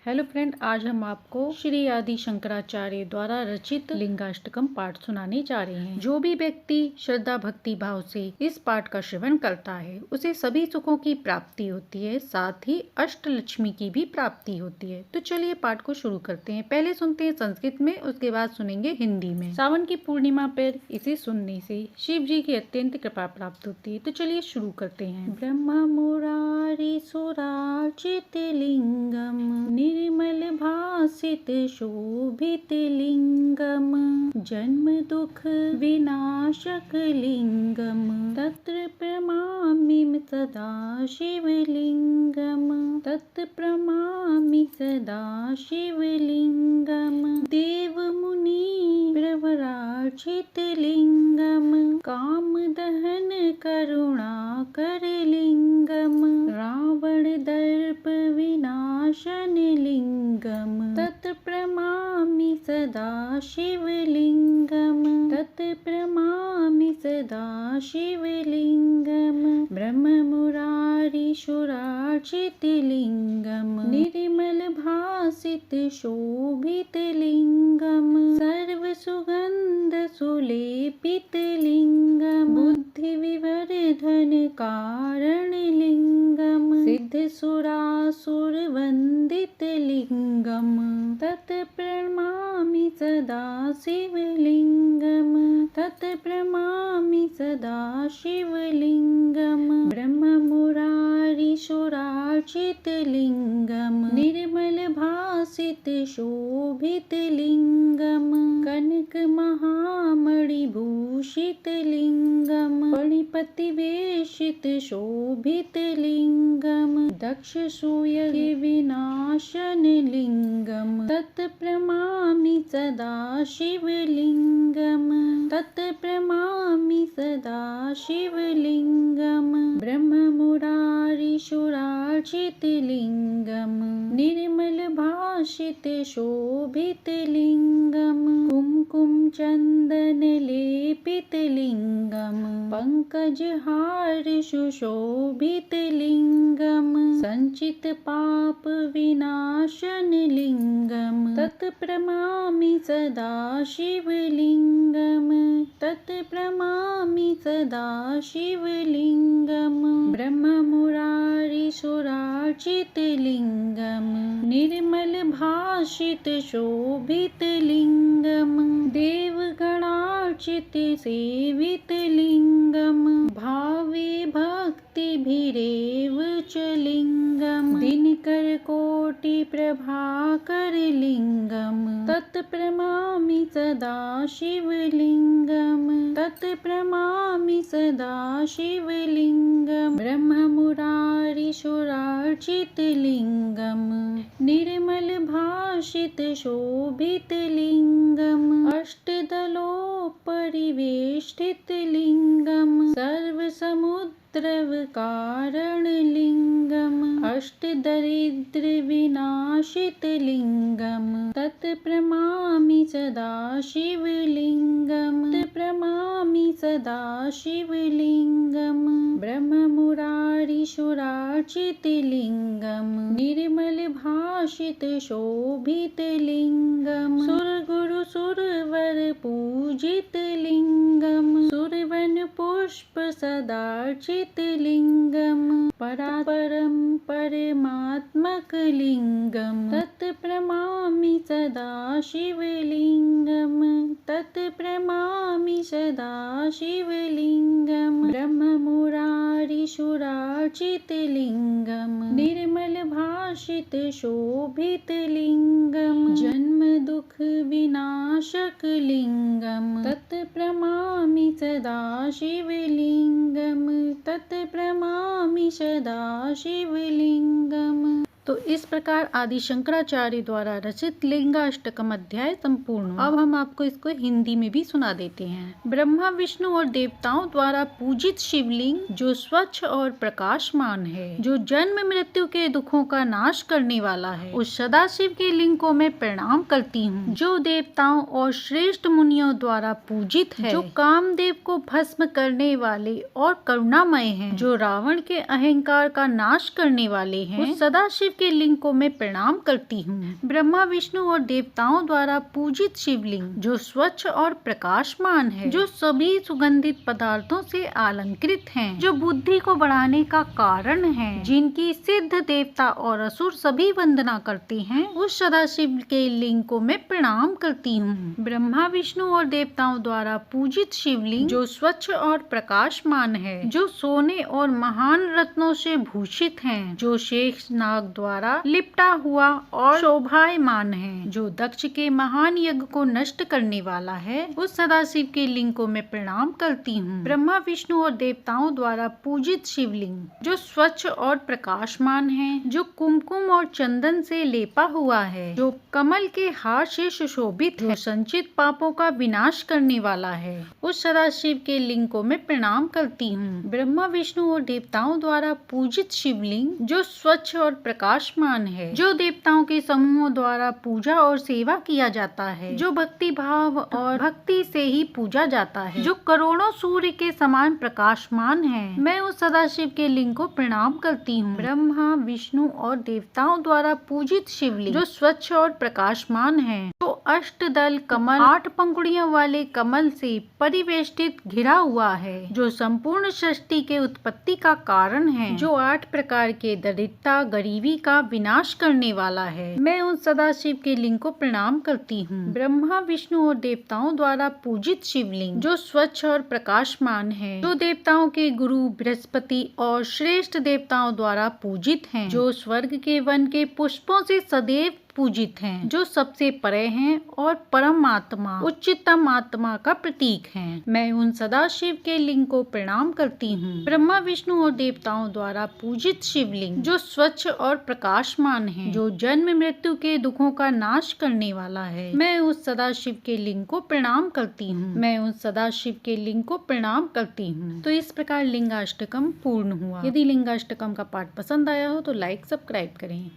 Hello friend, आज हम आपको श्री आदि शंकराचार्य द्वारा रचित लिंगाष्टकम पाठ सुनाने जा रहे हैं। जो भी व्यक्ति श्रद्धा भक्ति भाव से इस पाठ का श्रवण करता है उसे सभी सुखों की प्राप्ति होती है, साथ ही अष्टलक्ष्मी की भी प्राप्ति होती है। तो चलिए पाठ को शुरू करते हैं। पहले सुनते हैं संस्कृत में, उसके बाद सुनेंगे हिंदी में। सावन की पूर्णिमा पर इसे सुनने से शिव जी की अत्यंत कृपा प्राप्त होती है। तो चलिए शुरू करते हैं। ब्रह्म मुरारी सुरार्चित लिंगम निर्मल भासित शोभित लिंगम जन्म दुख विनाशक लिंगम तत्र प्रणमामि सदा शिवलिंगम तत् प्रणमामि सदा शिवलिंगम देव मुनि प्रवरार्चित लिंगम काम दहन करुणाकर लिंगम रावण दर्प विनाशन लिंगम तत् प्रणमामि सदा शिवलिंगम तत् प्रणमामि सदा शिवलिंगम ब्रह्म मुरारी शुरार्चित लिंगम निर्मल भासित शोभित लिंगम सर्व सुगंध सुलेपित लिंगम बुद्धि विवर्धन कारण लिंगम सिद्ध सुरासुर वंदित लिंगम तत् प्रणमामि सदा शिवलिंगम तत् प्रणमामि सदा शिवलिंगम ब्रह्म मुरारी शुरार्चित लिंगम निर्मल भासित शोभित लिंगम कनक महामणि भूषित लिंगम फणिपति वेशित शोभित लिंगम दक्ष सूय विनाशन लिंगम तत् प्रणमामि सदा शिवलिंगम तत् प्रणमामि सदा शिवलिंगम ब्रह्म मुरारी शुरार्चित लिंगम निर्मल भाषित शोभित लिंगम कुमकुम चंदन लेपित लिंगम पंकज हार सुशोभित लिंगम संचित पाप विनाशन लिंगम तत् प्रणमामि सदा शिवलिंगम तत् प्रणमामि सदा शिवलिंगम ब्रह्म मुरारी शुरार्चित लिंगम निर्मल भाषित शोभित लिंगम देवगणार्चित सेवित लिंगम भावे भक्ति भिरेव च लिंगम दिनकर कोटि प्रभाकर लिंगम तत् प्रणमामि सदा शिवलिंगम तत् प्रणमामि सदा शिवलिंगम ब्रह्म मुरारी शुरार्चित लिंगम निर्मल भाषित शोभित लिंगम अष्टदलों परिवेष्टित लिंगम सर्व समुद्र कारण लिंगम अष्ट दरिद्र विनाशित लिंगम तत् प्रणमामि सदा शिवलिंगम तत् प्रणमामि सदा शिवलिंगम ब्रह्म मुरारी शुरार्चित लिंगम निर्मल भाषित शोभित लिंगम सुर गुरु सुरवर पूजित लिंगम सुरवन पुष्प सदार्चित लिंगम परापरम परमात्मक लिंगम तत् प्रणमामि सदा शिवलिंगम तत् प्रणमामि सदा शिवलिंगम ब्रह्म मुरारी शुरार्चित लिंगम निर्मल भाषित शोभित लिंगम जन्म दुख विनाशक लिंगम तत् प्रणमामि सदा शिवलिंगम तत् प्रणमामि सदा शिवलिंगम। तो इस प्रकार आदि शंकराचार्य द्वारा रचित लिंगाष्टकम अध्याय संपूर्ण। अब हम आपको इसको हिंदी में भी सुना देते हैं। ब्रह्मा विष्णु और देवताओं द्वारा पूजित शिवलिंग जो स्वच्छ और प्रकाशमान है, जो जन्म मृत्यु के दुखों का नाश करने वाला है, उस सदाशिव के लिंग को मैं प्रणाम करती हूँ, जो देवताओं और श्रेष्ठ मुनियों द्वारा पूजित है, जो कामदेव को भस्म करने वाले और करुणामय हैं, जो रावण के अहंकार का नाश करने वाले हैं। उस सदाशिव के लिंग को मैं प्रणाम करती हूँ। ब्रह्मा विष्णु और देवताओं द्वारा पूजित शिवलिंग जो स्वच्छ और प्रकाशमान है, जो सभी सुगंधित पदार्थों से अलंकृत हैं, जो बुद्धि को बढ़ाने का कारण है, जिनकी सिद्ध देवता और असुर सभी वंदना करते हैं, उस सदाशिव के लिंग को मैं प्रणाम करती हूँ। ब्रह्मा विष्णु और देवताओं द्वारा पूजित शिवलिंग जो स्वच्छ और प्रकाशमान है, जो सोने और महान रत्नों से भूषित हैं, जो शेष नाग द्वारा लिपटा हुआ और शोभायमान है, जो दक्ष के महान यज्ञ को नष्ट करने वाला है, उस सदाशिव के लिंग को मैं प्रणाम करती हूँ। ब्रह्मा विष्णु और देवताओं द्वारा पूजित शिवलिंग जो स्वच्छ और प्रकाशमान है, जो कुमकुम और चंदन से लेपा हुआ है, जो कमल के हार से सुशोभित है, संचित पापों का विनाश करने वाला है, उस सदाशिव के लिंग को मैं प्रणाम करती हूँ। ब्रह्मा विष्णु और देवताओं द्वारा पूजित शिवलिंग जो स्वच्छ और प्रकाशमान है, जो देवताओं के समूहों द्वारा पूजा और सेवा किया जाता है, जो भक्ति भाव और भक्ति से ही पूजा जाता है, जो करोड़ों सूर्य के समान प्रकाशमान है, मैं उस सदाशिव के लिंग को प्रणाम करती हूँ। ब्रह्मा विष्णु और देवताओं द्वारा पूजित शिवलिंग जो स्वच्छ और प्रकाशमान है, जो अष्टदल कमल 8 पंखुड़ियों वाले कमल से परिवेष्टित घिरा हुआ है, जो संपूर्ण सृष्टि के उत्पत्ति का कारण है, जो 8 प्रकार के दरिद्रता गरीबी का विनाश करने वाला है, मैं उस सदाशिव के लिंग को प्रणाम करती हूँ। ब्रह्मा विष्णु और देवताओं द्वारा पूजित शिवलिंग जो स्वच्छ और प्रकाशमान है, जो देवताओं के गुरु बृहस्पति और श्रेष्ठ देवताओं द्वारा पूजित हैं, जो स्वर्ग के वन के पुष्पों से सदैव पूजित हैं, जो सबसे परे हैं और परम आत्मा उच्चतम आत्मा का प्रतीक हैं, मैं उन सदाशिव के लिंग को प्रणाम करती हूँ। ब्रह्मा विष्णु और देवताओं द्वारा पूजित शिवलिंग जो स्वच्छ और प्रकाशमान है, जो जन्म मृत्यु के दुखों का नाश करने वाला है, मैं उस सदाशिव के लिंग को प्रणाम करती हूँ। मैं उस सदाशिव के लिंग को प्रणाम करती हूँ। तो इस प्रकार लिंगाष्टकम पूर्ण हुआ। यदि लिंगाष्टकम का पाठ पसंद आया हो तो लाइक सब्सक्राइब करें।